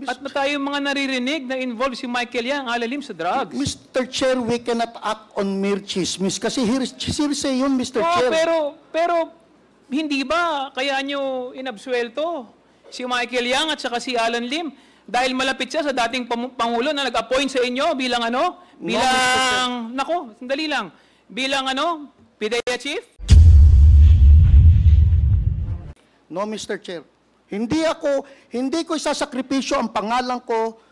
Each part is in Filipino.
At na tayong mga naririnig na involved si Michael Yang, alalim sa drugs. Mr. Chair, we cannot act on mere chismis kasi hearsay yun, Mr. Oo, Chair. pero hindi ba kaya nyo inabsuelto si Michael Yang at saka si Alan Lim dahil malapit siya sa dating Pangulo na nag-appoint sa inyo bilang sandali lang, bilang PIDEA Chief? No, Mr. Chair. Hindi ko isasakripisyo ang pangalan ko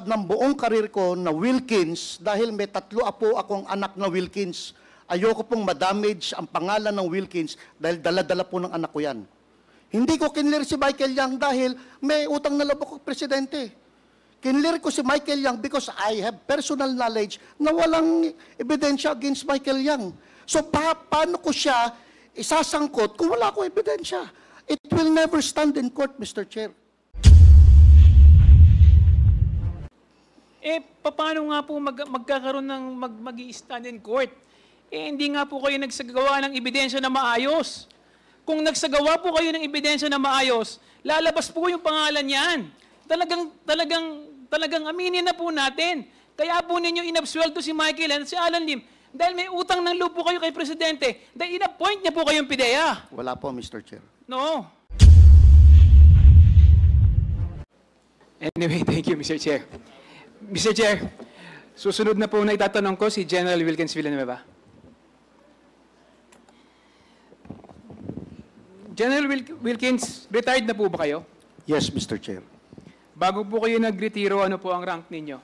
ng buong karir ko na Wilkins dahil may 3 apo akong anak na Wilkins. Ayoko pong madamage ang pangalan ng Wilkins dahil dala-dala po ng anak ko yan. Hindi ko kinlir si Michael Yang dahil may utang na loob ako, Presidente. Kinlir ko si Michael Yang because I have personal knowledge na walang ebidensya against Michael Yang. So paano ko siya isasangkot kung wala akong ebidensya? It will never stand in court, Mr. Chair. Paano nga po magkakaroon ng mag-i-stand in court? Hindi nga po kayo nagsagawa ng ebidensya na maayos. Kung nagsagawa po kayo ng ebidensya na maayos, lalabas po yung pangalan niyan. Talagang aminin na po natin. Kaya po ninyo inabsuelto si Michael at si Alan Lim dahil may utang ng loob po kayo kay Presidente. Dahil in-appoint niya po kayong PIDEA. Wala po, Mr. Chair. No. Anyway, thank you, Mr. Chair. Mr. Chair, susunod na po na itatanong ko si General Wilkins Villanueva. General Wilkins, retired na po ba kayo? Yes, Mr. Chair. Bago po kayo nagretiro, ano po ang rank ninyo?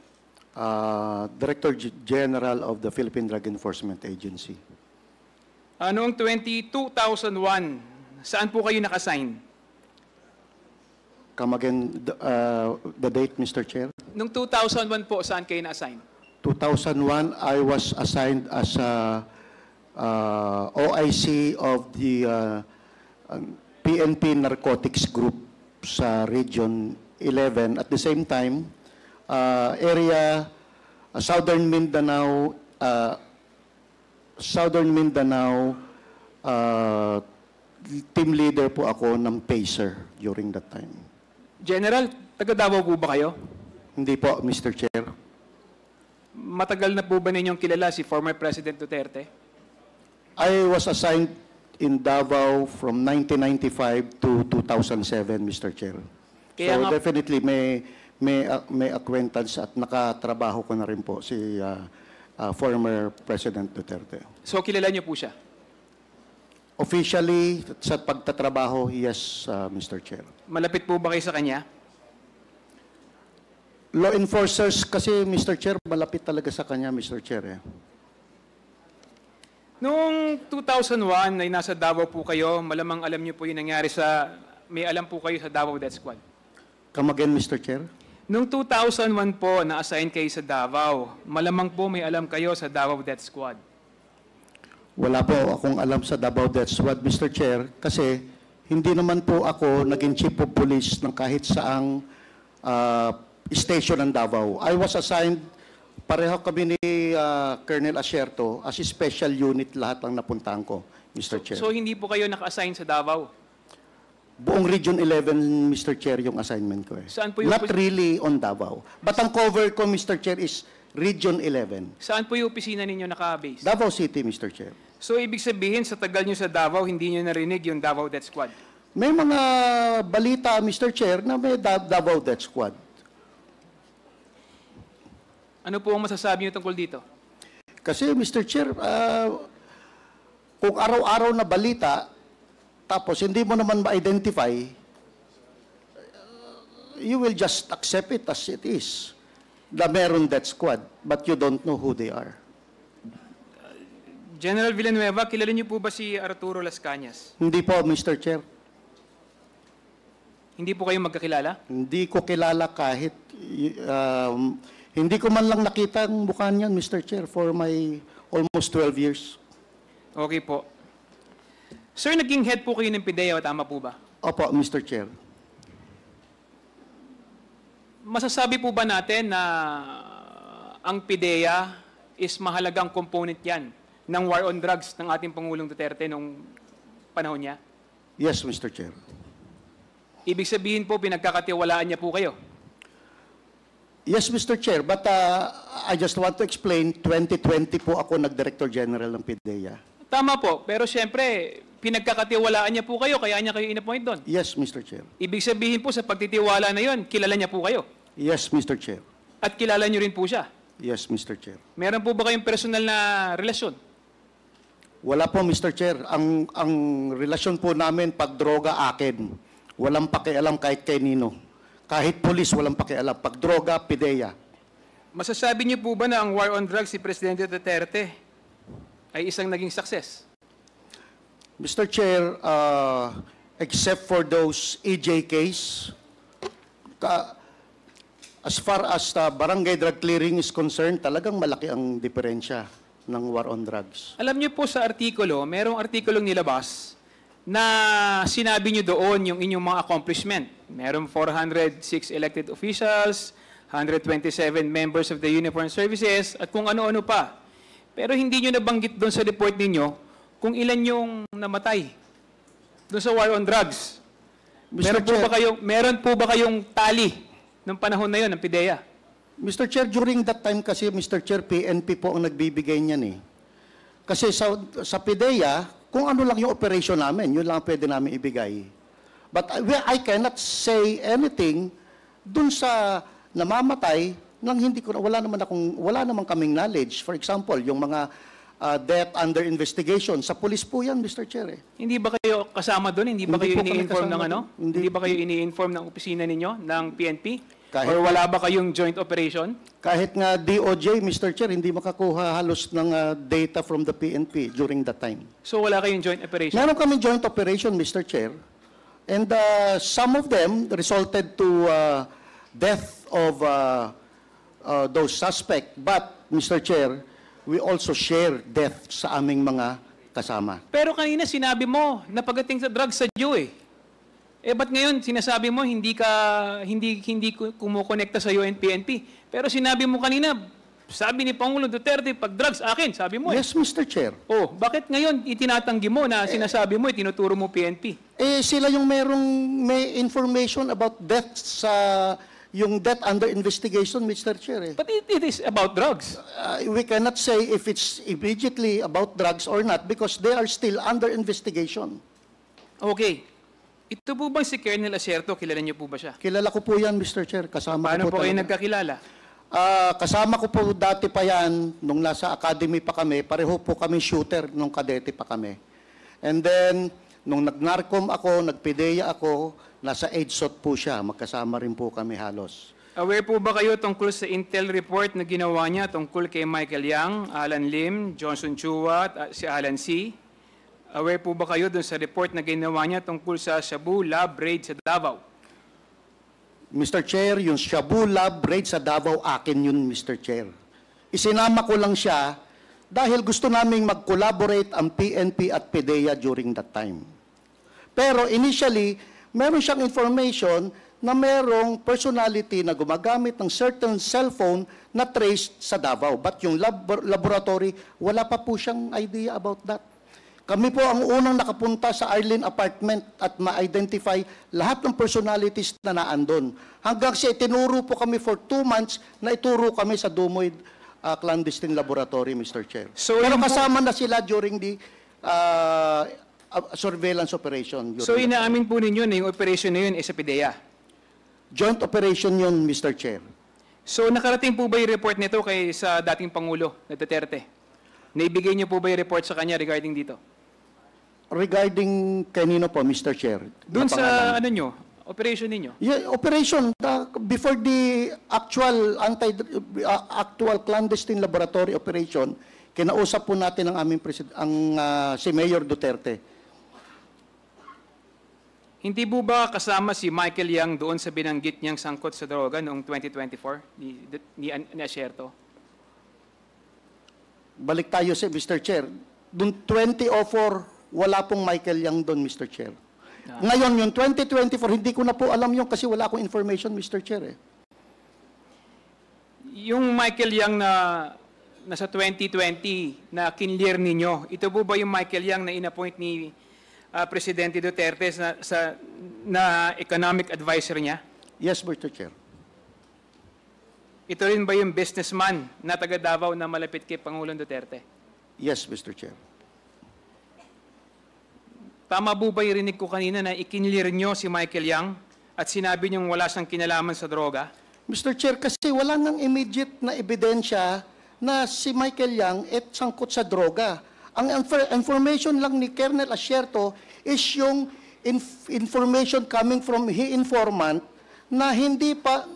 Director General of the Philippine Drug Enforcement Agency. Noong 2001, saan po kayo naka-assign? Come again, the date, Mr. Chair? Noong 2001 po, saan kayo na-assign? 2001, I was assigned as OIC of the PNP Narcotics Group sa Region 11. At the same time, Southern Mindanao, team leader po ako ng PACER during that time. General, taga Davao po ba kayo? Hindi po, Mr. Chair. Matagal na po ba ninyong kilala si former President Duterte? I was assigned in Davao from 1995 to 2007, Mr. Chair. Kaya so definitely may acquaintance at nakatrabaho ko na rin po si former President Duterte. So kilala niyo po siya? Officially, sa pagtatrabaho, yes, Mr. Chair. Malapit po ba kayo sa kanya? Law enforcers kasi, Mr. Chair, malapit talaga sa kanya, Mr. Chair. Noong 2001 ay nasa Davao po kayo, malamang alam niyo po yung nangyari may alam po kayo sa Davao Death Squad. Come again, Mr. Chair? Noong 2001 po, na-assign kayo sa Davao, malamang po may alam kayo sa Davao Death Squad. Wala po akong alam sa Davao Death Squad, Mr. Chair, kasi hindi naman po ako naging chief of police ng kahit saang station ng Davao. I was assigned, pareho kami ni Colonel Asierto, as a special unit lahat ang napuntahan ko, Mr. Chair. So hindi po kayo naka-assign sa Davao? Buong Region 11, Mr. Chair, yung assignment ko. Saan po yung Not really on Davao. But ang cover ko, Mr. Chair, is Region 11. Saan po yung opisina ninyo naka-base? Davao City, Mr. Chair. So ibig sabihin, sa tagal nyo sa Davao, hindi nyo narinig yung Davao Death Squad? May mga balita, Mr. Chair, na may Davao Death Squad. Ano po ang masasabi nyo tungkol dito? Kasi, Mr. Chair, kung araw-araw na balita, tapos hindi mo naman ma-identify, you will just accept it as it is. Na meron death squad, but you don't know who they are. General Villanueva, kilala niyo po ba si Arturo Las Cañas? Hindi po, Mr. Chair. Hindi po kayo magkakilala? Hindi ko kilala kahit, hindi ko man lang nakita ang mukha niyan, Mr. Chair, for my almost 12 years. Okay po. Sir, naging head po kayo ng PIDEA, tama po ba? Opo, Mr. Chair. Masasabi po ba natin na ang PIDEA is mahalagang component yan ng war on drugs ng ating Pangulong Duterte noong panahon niya? Yes, Mr. Chair. Ibig sabihin po, pinagkakatiwalaan niya po kayo? Yes, Mr. Chair, but I just want to explain, 2020 po ako nag-Director General ng PIDEA. Tama po, pero siyempre, pinagkakatiwalaan niya po kayo, kaya niya kayo in-appoint doon. Yes, Mr. Chair. Ibig sabihin po sa pagtitiwala na yon, kilala niya po kayo. Yes, Mr. Chair. At kilala niyo rin po siya. Yes, Mr. Chair. Meron po ba kayong personal na relasyon? Wala po, Mr. Chair. Ang relasyon po namin, pag droga, akin. Walang pakialam kahit kay Nino. Kahit polis, walang pakialam. Pag droga, PIDEA. Masasabi niyo po ba na ang war on drugs si Presidente Duterte ay isang naging success? Mr. Chair, except for those EJ case, as far as barangay drug clearing is concerned, talagang malaki ang diferensya ng war on drugs. Alam niyo po sa artikulo, merong artikulong nilabas na sinabi niyo doon yung inyong mga accomplishment. Merong 406 elected officials, 127 members of the uniformed services, at kung ano-ano pa. Pero hindi niyo nabanggit doon sa report ninyo kung ilan yung namatay doon sa war on drugs. Meron po ba kayong tali ng panahon na yon ng PIDEA? Mr. Chair, during that time kasi, Mr. Chair, PNP po ang nagbibigay niyan eh. Kasi sa PIDEA, kung ano lang yung operation namin, yun lang pwede namin ibigay. But I cannot say anything dun sa namamatay nang hindi ko, wala naman kaming knowledge. For example, yung mga death under investigation. Sa police po yan, Mr. Chair. Eh. Hindi ba kayo kasama doon? Hindi ba Hindi kayo po kami ini-inform ng kasama ano? doon. Hindi ba kayo ini-inform ng opisina ninyo, ng PNP? Kahit- Or wala ba kayong joint operation? Kahit nga DOJ, Mr. Chair, hindi makakuha halos ng data from the PNP during that time. So wala kayong joint operation? Meron kami joint operation, Mr. Chair. And some of them resulted to death of those suspects. But, Mr. Chair, we also share death sa aming mga kasama. Pero kanina sinabi mo na pagdating sa drugs sa Jew eh. Eh ba't ngayon sinasabi mo hindi kumukonekta sa PNP? Pero sinabi mo kanina, sabi ni Pangulong Duterte, pag drugs akin, sabi mo eh. Yes, Mr. Chair. Oh, bakit ngayon itinatanggi mo na sinasabi mo, tinuturo mo PNP? Eh, sila yung may information about death sa yung death under investigation, Mr. Chair. Eh. But it is about drugs. We cannot say if it's immediately about drugs or not because they are still under investigation. Okay. Ito po bang si Colonel Acerto, kilala niyo po ba siya? Kilala ko po yan, Mr. Chair. Kasama Paano ko po kayo talaga. nagkakilala? Kasama ko po dati pa yan, nung nasa academy pa kami, pareho po kami shooter nung kadete pa kami. And then, nung nag-narcom ako, nag-PIDEA ako, nasa EDSOT po siya, magkasama rin po kami halos. Aware po ba kayo tungkol sa intel report na ginawa niya tungkol kay Michael Yang, Alan Lim, Johnson Chua at si Alan C.? Aware po ba kayo dun sa report na ginawa niya tungkol sa Shabu Lab raid sa Davao? Mr. Chair, yung Shabu Lab raid sa Davao, akin yun, Mr. Chair. Isinama ko lang siya dahil gusto naming mag-collaborate ang PNP at PIDEA during that time. Pero initially, meron siyang information na merong personality na gumagamit ng certain cellphone na traced sa Davao. But yung laboratory, wala pa po siyang idea about that. Kami po ang unang nakapunta sa Arlene apartment at ma-identify lahat ng personalities na naandun. Hanggang sa itinuro po kami for 2 months na ituro kami sa Dumoy clandestine laboratory, Mr. Chair. So, pero yung kasama na sila during the surveillance operation. So inaamin po ninyo na yung operation na yun ay sa PIDEA? Joint operation yun, Mr. Chair. So nakarating po ba yung report nito kay sa dating Pangulo na Duterte? Naibigay niyo po ba yung report sa kanya regarding dito? Regarding kanino po, Mr. Chair? Doon Na sa pangalan? ano nyo, operation ninyo? Yeah, operation before the actual actual clandestine laboratory operation, kinausap po natin ang aming si Mayor Duterte. Hindi po ba kasama si Michael Yang doon sa binanggit niyang sangkot sa droga noong 2024 ni Acerto? Balik tayo sa Mr. Chair. Noong 2004, wala pong Michael Yang doon, Mr. Chair. Ngayon, yung 2024, hindi ko na po alam yung kasi wala akong information, Mr. Chair. Yung Michael Yang na nasa 2020 na kinlear ninyo, ito po ba yung Michael Yang na inappoint ni Presidente Duterte na economic advisor niya? Yes, Mr. Chair. ito rin ba yung businessman na taga Davao na malapit kay Pangulong Duterte? Yes, Mr. Chair. Tama po ba yung rinig ko kanina na ikinlir nyo si Michael Yang at sinabi niyong wala siyang kinalaman sa droga? Mr. Chair, kasi wala nang immediate na ebidensya na si Michael Yang sangkot sa droga. Ang information lang ni Colonel Asierto is yung information coming from informant na hindi pa,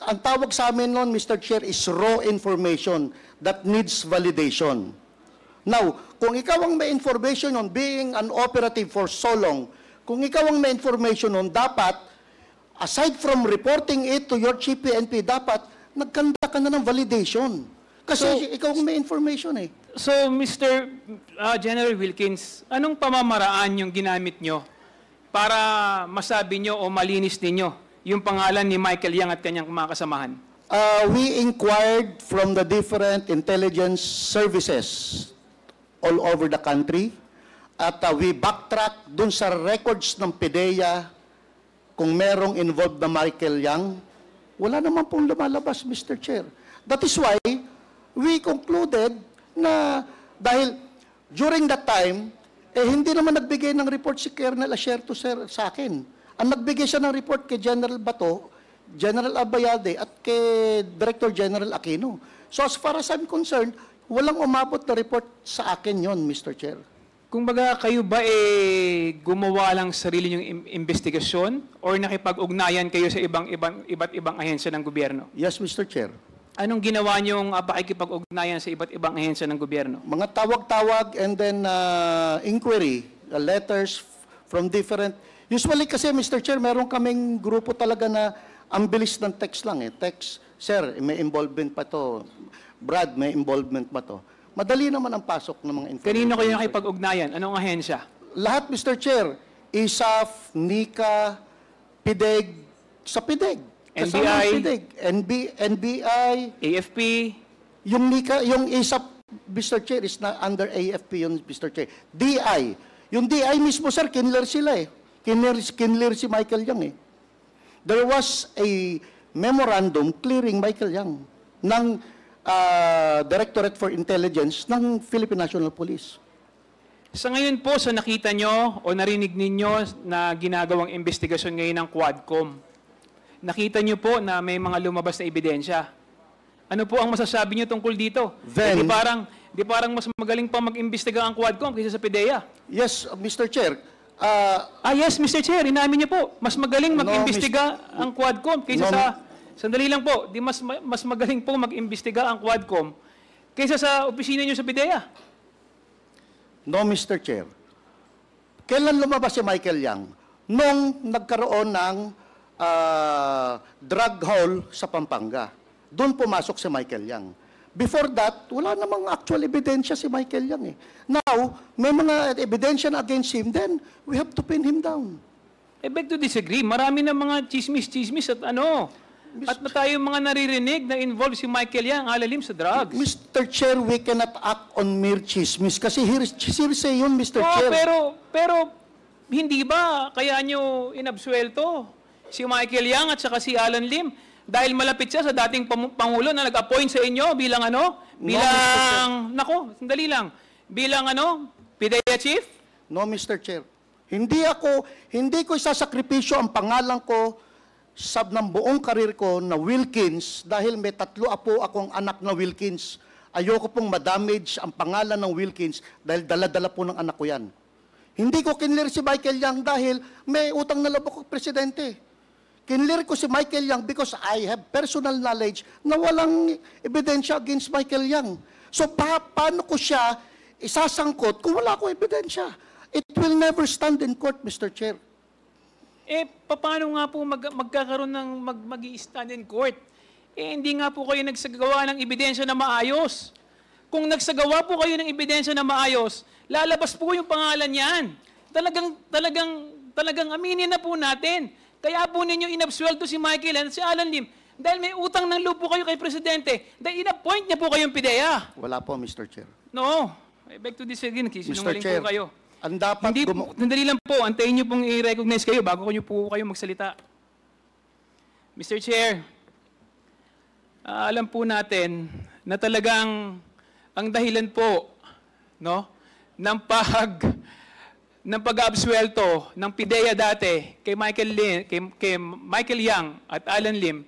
ang tawag sa amin noon, Mr. Chair, is raw information that needs validation. Now, kung ikaw ang may information on being an operative for so long, kung ikaw ang may information on dapat, aside from reporting it to your chief PNP, dapat nagkanda ka na ng validation. Kasi ikaw ang may information eh. So, Mr. General Wilkins, anong pamamaraan yung ginamit nyo para masabi nyo o malinis ninyo yung pangalan ni Michael Yang at kanyang mga kasamahan? We inquired from the different intelligence services all over the country at we backtrack dun sa records ng PDEA kung merong involved na Michael Yang. Wala naman pong lumalabas, Mr. Chair. That is why we concluded na dahil during that time, hindi naman nagbigay ng report si Colonel Asierto sa akin. Ang nagbigay siya ng report kay General Bato, General Abayade, at kay Director General Aquino. So as far as I'm concerned, walang umabot na report sa akin yon, Mr. Chair. Kung baga kayo ba gumawa lang sarili yung investigasyon or nakipag-ugnayan kayo sa iba't ibang ahensya ng gobyerno? Yes, Mr. Chair. Anong ginawa niyong pakikipag-ugnayan sa iba't ibang ahensya ng gobyerno? Mga tawag-tawag and then inquiry, letters from different. Usually kasi, Mr. Chair, meron kaming grupo talaga na ang bilis ng text lang eh. Text, sir, may involvement pa to. Brad, may involvement pa to. Madali naman ang pasok ng mga information. Kanino kayo nakipag-ugnayan? Anong ahensya? Lahat, Mr. Chair. ISAF, NICA, PIDEG, sa PIDEG. NBI, PIDEG, NBI, AFP, yung NICA, yung ISAF, Mr. Chair, is na under AFP yun, Mr. Chair. DI. Yung DI mismo, sir, kinler sila eh. Kinler si Michael Yang eh. There was a memorandum clearing Michael Yang ng Directorate for Intelligence ng Philippine National Police. Sa ngayon po, sa nakita nyo o narinig ninyo na ginagawang investigasyon ngayon ng Quadcom, nakita nyo po na may mga lumabas na ebidensya. Ano po ang masasabi nyo tungkol dito? Then, di parang mas magaling pa mag-imbestiga ang Quadcom kaysa sa PDEA? Yes, Mr. Chair. Yes, Mr. Chair, inamin niyo po, mas magaling mag-imbestiga ang Quadcom kaysa sa... Sandali lang po, mas magaling po mag-imbestiga ang Quadcom kaysa sa opisina niyo sa PDEA. No, Mr. Chair. Kailan lumabas si Michael Yang? Nung nagkaroon ng drug haul sa Pampanga. Doon pumasok si Michael Yang. Before that, wala namang actual ebidensya si Michael Yang eh. Now, may mga ebidensya na against him, then we have to pin him down. I beg to disagree. Marami na mga chismis at ano. At na tayong mga naririnig na involved si Michael Yang alalim sa drugs. Mr. Chair, we cannot act on mere chismis kasi hearsay yun, Mr. Chair. Pero hindi ba kaya nyo inabsuelto si Michael Yang at saka si Alan Lim dahil malapit siya sa dating Pangulo na nag-appoint sa inyo bilang sandali lang, bilang PDEA Chief? No, Mr. Chair. Hindi ko isasakripisyo ang pangalan ko sa ng buong karir ko na Wilkins dahil may 3 apo akong anak na Wilkins. Ayoko pong madamage ang pangalan ng Wilkins dahil dala-dala po ng anak ko yan. Hindi ko kinlir si Michael Yang dahil may utang na loob ako presidente. Kinlir ko si Michael Yang because I have personal knowledge na walang ebidensya against Michael Yang. So paano ko siya isasangkot kung wala akong ebidensya? It will never stand in court, Mr. Chair. Paano nga po magkakaroon ng mag-i-stand in court? Hindi nga po kayo nagsagawa ng ebidensya na maayos. Kung nagsagawa po kayo ng ebidensya na maayos, lalabas po yung pangalan niyan. Talagang aminin na po natin. Kaya po ninyo inabsuelto si Michael at si Alan Lim dahil may utang ng loob po kayo kay Presidente dahil in-appoint niya po kayong PDEA. Wala po, Mr. Chair. No. I beg to disagree. Sinungaling po kayo. Ang dapat Sandali lang po, antayin niyo pong i-recognize kayo bago niyo po kayo magsalita. Mr. Chair, alam po natin na talagang ang dahilan po, no, ng pag-absuelto ng PIDEA dati kay Michael Yang at Alan Lim,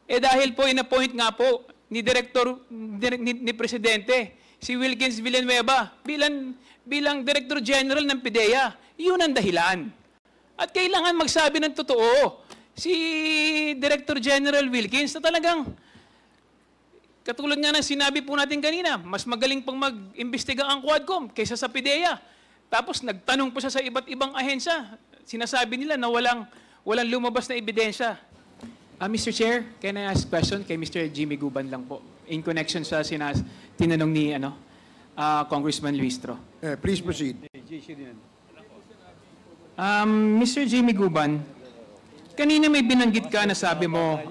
dahil po in-appoint nga po ni Presidente si Wilkins Villanueva bilang Director General ng PIDEA. Yun ang dahilan. At kailangan magsabi ng totoo si Director General Wilkins na talagang, katulad nga ng sinabi po natin kanina, mas magaling pang mag-imbestiga ang Quadcom kaysa sa PIDEA. Tapos nagtanong po siya sa iba't ibang ahensya. Sinasabi nila na walang lumabas na ebidensya. Mr. Chair, can I ask question kay Mr. Jimmy Guban lang po in connection sa tinanong ni Congressman Luistro. Please proceed. Mr. Jimmy Guban, kanina may binanggit ka na sabi mo,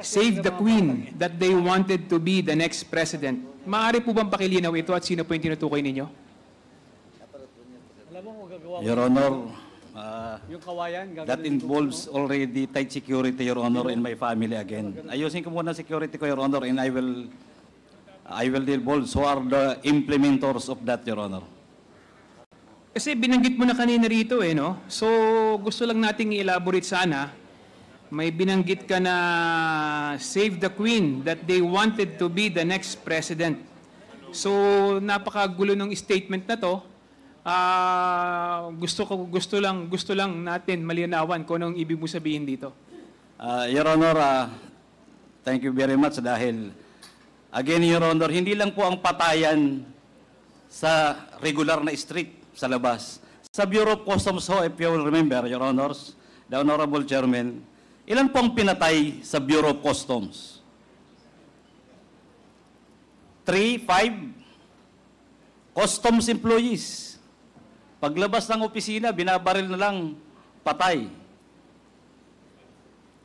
save the Queen, that they wanted to be the next president. Maaari po bang pakilinaw ito at sino po yung tinutukoy ninyo? Your Honor, that involves already tight security, Your Honor, in my family again. Ayusin ko muna security ko, Your Honor, and I will divulge who are the implementors of that, Your Honor. Kasi binanggit mo na kanina rito no? So gusto lang nating i-elaborate sana. May binanggit ka na save the Queen, that they wanted to be the next president. So napakagulo ng statement na to. Gusto lang natin malinawan kung anong ibig mo sabihin dito. Your Honor, thank you very much dahil, again, Your Honor, hindi lang po ang patayan sa regular na street sa labas. Sa Bureau of Customs ho, if you will remember, Your Honors, the Honorable Chairman, ilan po ang pinatay sa Bureau of Customs? 3, 5 customs employees. Paglabas ng opisina, binabaril na lang, patay.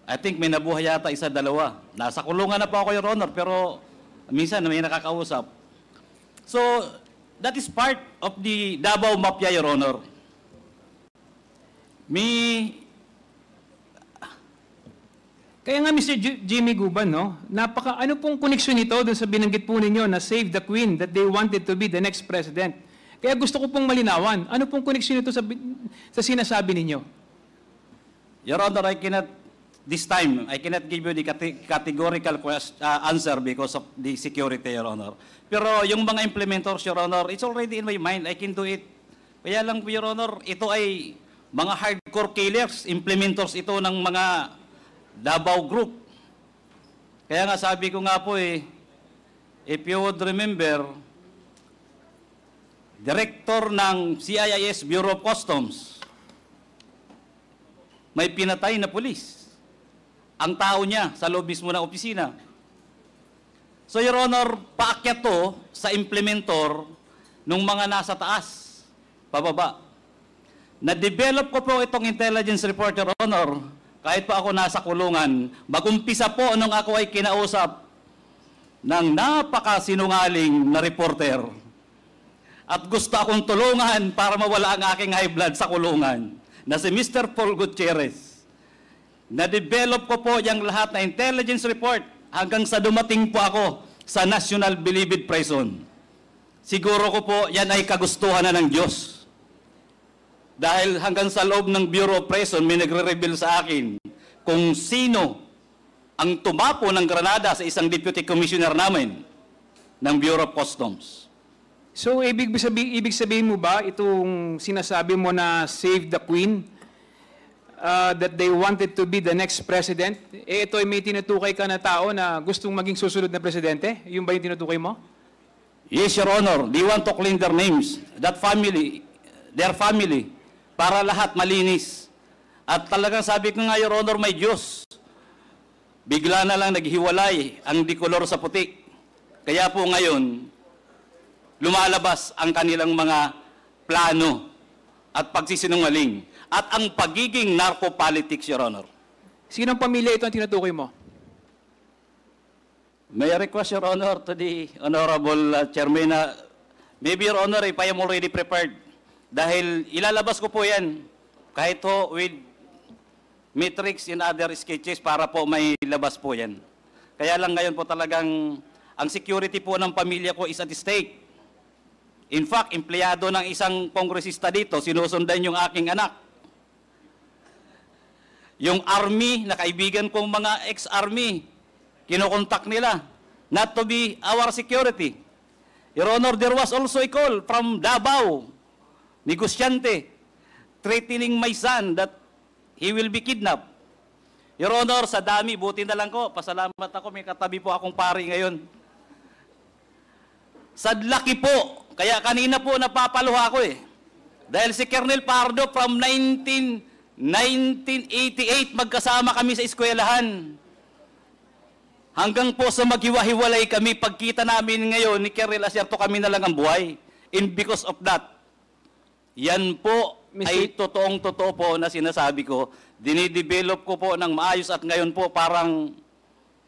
I think may nabuhay yata isa, dalawa. Nasa kulungan na po ako, Your Honor, pero minsan may nakakausap. So, that is part of the Davao Mafia, Your Honor. Kaya nga Mr. Jimmy Guban, no? Ano pong koneksyon nito dun sa binanggit po ninyo na save the Queen, that they wanted to be the next president? Kaya gusto ko pong malinawan. Ano pong koneksyon nito sa sinasabi ninyo? Your Honor, this time, I cannot give you the categorical answer because of the security, Your Honor. Pero yung mga implementors, Your Honor, it's already in my mind. I can do it. Kaya lang, Your Honor, ito ay mga hardcore killers, implementors ito ng mga Davao Group. Kaya nga sabi ko nga po if you would remember, Director ng CIIS Bureau of Customs, may pinatay na pulis. Ang tao niya sa loob mismo ng opisina. So, Your Honor, paakyat to sa implementor nung mga nasa taas, pababa. Na-develop ko po itong intelligence report, Your Honor, kahit pa ako nasa kulungan, mag-umpisa po nung ako ay kinausap ng napakasinungaling na reporter. At gusto akong tulungan para mawala ang aking high blood sa kulungan, na si Mr. Paul Gutierrez. Na-develop ko po yung lahat na intelligence report hanggang sa dumating po ako sa National Bilibid Prison. Siguro ko po yan ay kagustuhan na ng Diyos. Dahil hanggang sa loob ng Bureau of Prison, may nagre-reveal sa akin kung sino ang tumapo ng granada sa isang deputy commissioner namin ng Bureau of Customs. So, ibig sabihin mo ba itong sinasabi mo na save the Queen, that they wanted to be the next president, ito ay may tinutukay ka na tao na gustong maging susunod na presidente? Yung ba yung tinutukay mo? Yes, Your Honor. They want to clean their names, that family, their family, para lahat malinis. At talagang sabi ko nga, Your Honor, may Diyos. Bigla na lang naghiwalay ang dikolor sa puti. Kaya po ngayon, lumalabas ang kanilang mga plano at pagsisinungaling at ang pagiging narco-politics, Your Honor. Sinong pamilya ito ang tinutukoy mo? May I request, Your Honor, to the Honorable Chairman, maybe, Your Honor, if I am already prepared, dahil ilalabas ko po yan, kahit ho with metrics and other sketches para po may labas po yan. Kaya lang ngayon po talagang ang security po ng pamilya ko is at stake. In fact, empleyado ng isang kongresista dito, sinusundan yung aking anak. Yung army, na kaibigan kong mga ex-army, kinokontak nila not to be our security. Your Honor, there was also a call from Davao, negosyante, threatening my son that he will be kidnapped. Your Honor, sa dami, buti na lang ko, pasalamat ako, may katabi po akong pari ngayon. Sadlaki po, kaya kanina po napapaluha ako eh. Dahil si Colonel Pardo from 1988, magkasama kami sa eskwelahan. Hanggang po sa maghiwa-hiwalay kami, pagkita namin ngayon ni Colonel Acerto, kami na lang ang buhay. And because of that, yan po ay totoong-totoo po na sinasabi ko. Dinidevelop ko po ng maayos at ngayon po parang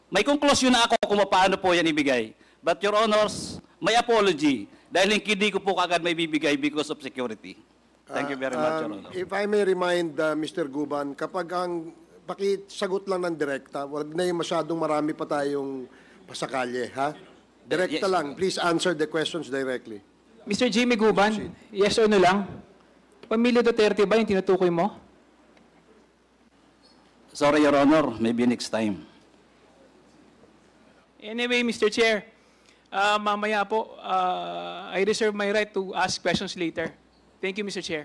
may konklusyon na ako kung paano po yan ibigay. But Your Honors, my apology dahil hindi ko po kagad may bibigay because of security. Thank you very much, Your Honor. If I may remind Mr. Guban, kapag ang pakisagot lang ng direkta, wag na yung masyadong marami pa tayong pasakalye, ha? Direkta Yes. lang. Please answer the questions directly. Mr. Jimmy Guban, yes or no lang? Pamilya Duterte ba yung tinutukoy mo? Sorry, Your Honor. Maybe next time. Anyway, Mr. Chair, mamaya po, I reserve my right to ask questions later. Thank you, Mr. Chair.